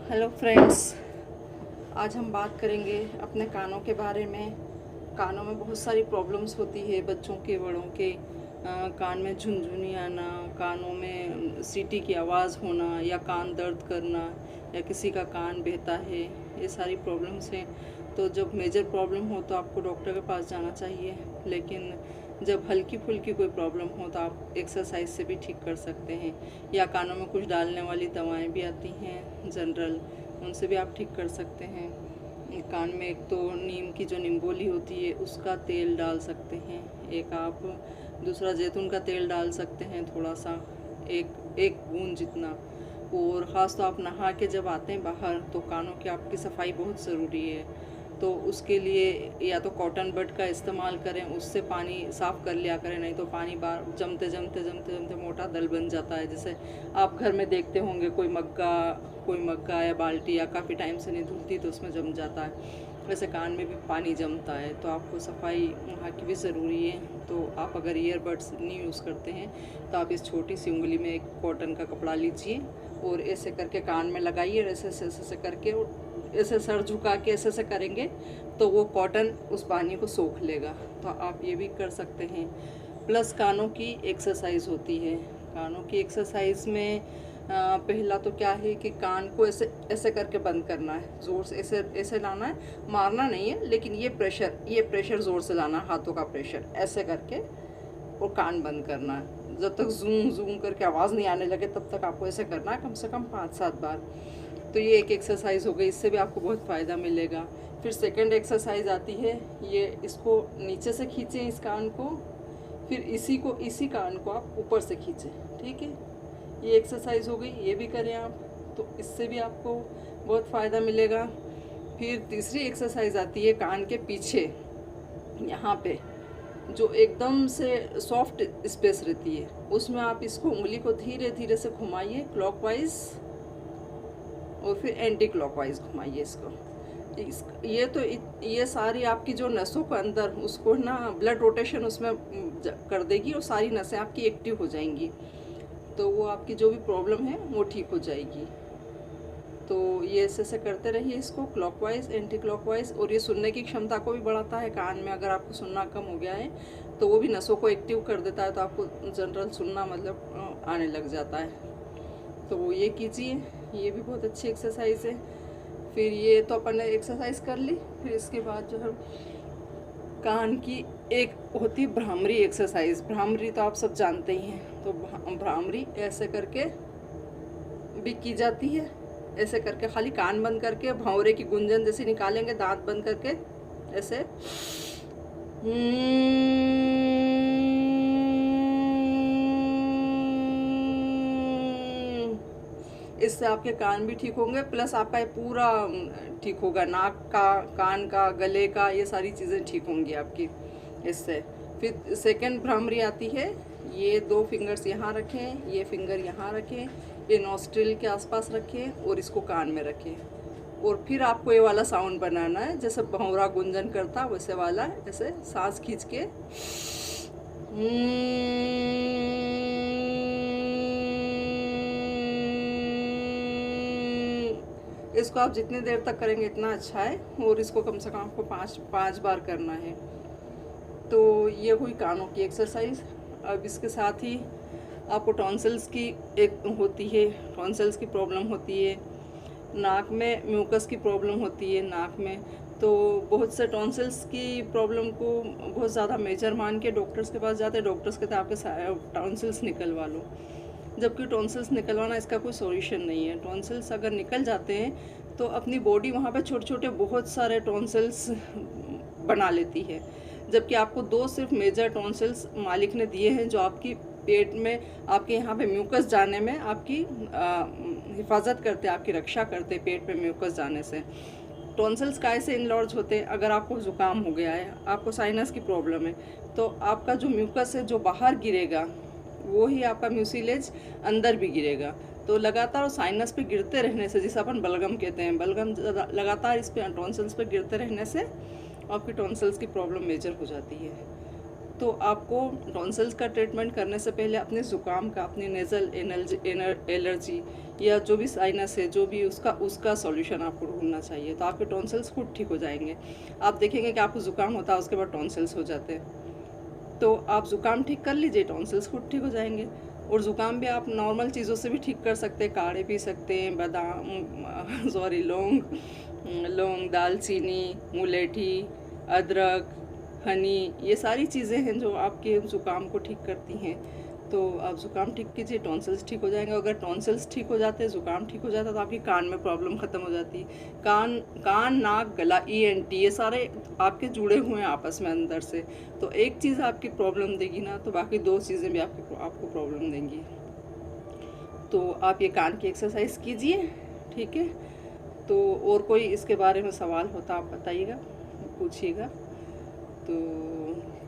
Hello friends, आज हम बात करेंगे अपने कानों के बारे में। कानों में बहुत सारी प्रॉब्लम्स होती है, बच्चों के बड़ों के। कान में झुनझुनी आना, कानों में सीटी की आवाज़ होना, या कान दर्द करना, या किसी का कान बहता है, ये सारी प्रॉब्लम्स हैं। तो जब मेजर प्रॉब्लम हो तो आपको डॉक्टर के पास जाना चाहिए, लेकिन जब हल्की फुल्की कोई प्रॉब्लम हो तो आप एक्सरसाइज से भी ठीक कर सकते हैं, या कानों में कुछ डालने वाली दवाएं भी आती हैं जनरल, उनसे भी आप ठीक कर सकते हैं। कान में एक तो नीम की जो निम्बोली होती है उसका तेल डाल सकते हैं, एक आप दूसरा जैतून का तेल डाल सकते हैं थोड़ा सा, एक बूंद जितना। और ख़ास तो आप नहा के जब आते हैं बाहर तो कानों की आपकी सफाई बहुत ज़रूरी है। तो उसके लिए या तो कॉटन बड का इस्तेमाल करें, उससे पानी साफ़ कर लिया करें, नहीं तो पानी बार जमते जमते जमते जमते मोटा दल बन जाता है। जैसे आप घर में देखते होंगे कोई मग्गा या बाल्टी या काफ़ी टाइम से नहीं धुलती तो उसमें जम जाता है, वैसे कान में भी पानी जमता है। तो आपको सफाई वहाँ की भी ज़रूरी है। तो आप अगर ईयरबड्स नहीं यूज़ करते हैं तो आप इस छोटी सी उंगली में एक कॉटन का कपड़ा लीजिए और ऐसे करके कान में लगाइए, ऐसे ऐसे ऐसे करके, और ऐसे सर झुका के ऐसे ऐसे करेंगे तो वो कॉटन उस पानी को सोख लेगा। तो आप ये भी कर सकते हैं। प्लस कानों की एक्सरसाइज होती है। कानों की एक्सरसाइज में पहला तो क्या है कि कान को ऐसे ऐसे करके बंद करना है, ज़ोर से ऐसे ऐसे लाना है, मारना नहीं है, लेकिन ये प्रेशर ज़ोर से लाना है, हाथों का प्रेशर ऐसे करके, और कान बंद करना है। जब तक जूम जूम करके आवाज़ नहीं आने लगे तब तक आपको ऐसे करना है, कम से कम 5-7 बार। तो ये एक एक्सरसाइज हो गई, इससे भी आपको बहुत फ़ायदा मिलेगा। फिर सेकंड एक्सरसाइज आती है, ये इसको नीचे से खींचें इस कान को, फिर इसी कान को आप ऊपर से खींचें, ठीक है। ये एक्सरसाइज हो गई, ये भी करें आप, तो इससे भी आपको बहुत फ़ायदा मिलेगा। फिर तीसरी एक्सरसाइज आती है कान के पीछे, यहाँ पे जो एकदम से सॉफ्ट स्पेस रहती है, उसमें आप इसको उंगली को धीरे धीरे से घुमाइए क्लॉकवाइज, और फिर एंटी क्लॉकवाइज घुमाइए इसको। ये सारी आपकी जो नसों के अंदर उसको ना ब्लड रोटेशन उसमें कर देगी, और सारी नसें आपकी एक्टिव हो जाएंगी, तो वो आपकी जो भी प्रॉब्लम है वो ठीक हो जाएगी। तो ये ऐसे करते रहिए इसको, क्लॉकवाइज एंटी क्लॉकवाइज। और ये सुनने की क्षमता को भी बढ़ाता है। कान में अगर आपको सुनना कम हो गया है तो वो भी नसों को एक्टिव कर देता है, तो आपको जनरल सुनना मतलब आने लग जाता है। तो वो ये कीजिए, ये भी बहुत अच्छी एक्सरसाइज है। फिर ये तो अपन ने एक्सरसाइज कर ली। फिर इसके बाद जो है कान की एक होती है भ्रामरी एक्सरसाइज। भ्रामरी तो आप सब जानते ही हैं। तो भ्रामरी ऐसे करके भी की जाती है, ऐसे करके खाली कान बंद करके भंवरे की गुंजन जैसे निकालेंगे, दांत बंद करके ऐसे, इससे आपके कान भी ठीक होंगे, प्लस आपका ये पूरा ठीक होगा, नाक का, कान का, गले का, ये सारी चीज़ें ठीक होंगी आपकी इससे। फिर सेकंड भ्रामरी आती है, ये 2 फिंगर्स यहाँ रखें, ये फिंगर यहाँ रखें, ये नॉस्ट्रिल के आसपास रखें और इसको कान में रखें, और फिर आपको ये वाला साउंड बनाना है जैसे भंवरा गुंजन करता वैसे वाला, ऐसे सांस खींच के इसको आप जितनी देर तक करेंगे इतना अच्छा है, और इसको कम से कम आपको 5 बार करना है। तो ये हुई कानों की एक्सरसाइज। अब इसके साथ ही आपको टॉन्सिल्स की एक होती है, टॉन्सिल्स की प्रॉब्लम होती है, नाक में म्यूकस की प्रॉब्लम होती है नाक में। तो बहुत से टॉन्सिल्स की प्रॉब्लम को बहुत ज़्यादा मेजर मान के डॉक्टर्स के पास जाते हैं। डॉक्टर्स कहते हैं आपके टॉन्सिल्स निकलवा लो, जबकि टॉन्सिल्स निकलवाना इसका कोई सॉल्यूशन नहीं है। टॉन्सिल्स अगर निकल जाते हैं तो अपनी बॉडी वहाँ पे छोटे छोटे बहुत सारे टॉन्सिल्स बना लेती है, जबकि आपको 2 सिर्फ मेजर टॉन्सिल्स मालिक ने दिए हैं, जो आपकी पेट में, आपके यहाँ पे म्यूकस जाने में आपकी हिफाजत करते हैं, आपकी रक्षा करते हैं पेट पे म्यूकस जाने से। टॉन्सिल्स कैसे इनलॉर्ज होते हैं? अगर आपको ज़ुकाम हो गया है, आपको साइनस की प्रॉब्लम है, तो आपका जो म्यूकस है जो बाहर गिरेगा वो ही आपका म्यूसिलेज अंदर भी गिरेगा। तो लगातार साइनस पे गिरते रहने से, जिसे अपन बलगम कहते हैं, बलगम लगातार इस पे टॉन्सिल्स पे गिरते रहने से आपकी टॉन्सिल्स की प्रॉब्लम मेजर हो जाती है। तो आपको टॉन्सिल्स का ट्रीटमेंट करने से पहले अपने ज़ुकाम का, अपनी नेज़ल एलर्जी या जो भी साइनस है, जो भी उसका सॉल्यूशन आपको ढूंढना चाहिए। तो आपके टॉन्सिल्स खुद ठीक हो जाएंगे। आप देखेंगे कि आपको ज़ुकाम होता है, उसके बाद टॉन्सिल्स हो जाते हैं। तो आप ज़ुकाम ठीक कर लीजिए, टॉन्सिल्स खुद ठीक हो जाएंगे। और ज़ुकाम भी आप नॉर्मल चीज़ों से भी ठीक कर सकते हैं। काढ़े पी सकते हैं, बादाम सॉरी लौंग, दालचीनी, मुलेठी, अदरक, हनी, ये सारी चीज़ें हैं जो आपके ज़ुकाम को ठीक करती हैं। तो आप ज़ुकाम ठीक कीजिए, टॉन्सिल्स ठीक हो जाएंगे। अगर टॉन्सिल्स ठीक हो जाते हैं, ज़ुकाम ठीक हो जाता है, तो आपकी कान में प्रॉब्लम ख़त्म हो जाती है। कान, नाक, गला, ENT ये सारे आपके जुड़े हुए हैं आपस में अंदर से। तो एक चीज़ आपकी प्रॉब्लम देगी ना, तो बाकी 2 चीज़ें भी आपको प्रॉब्लम देंगी। तो आप ये कान की एक्सरसाइज कीजिए, ठीक है। तो और कोई इसके बारे में सवाल होता आप बताइएगा, पूछिएगा। तो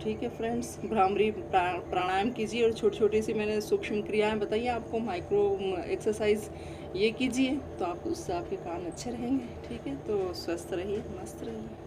ठीक है फ्रेंड्स, भ्रामरी प्राणायाम कीजिए और छोटी छोटी सी मैंने सूक्ष्म क्रियाएं बताई आपको, माइक्रो एक्सरसाइज, ये कीजिए तो आप उससे आपके कान अच्छे रहेंगे। ठीक है, तो स्वस्थ रहिए, मस्त रहिए।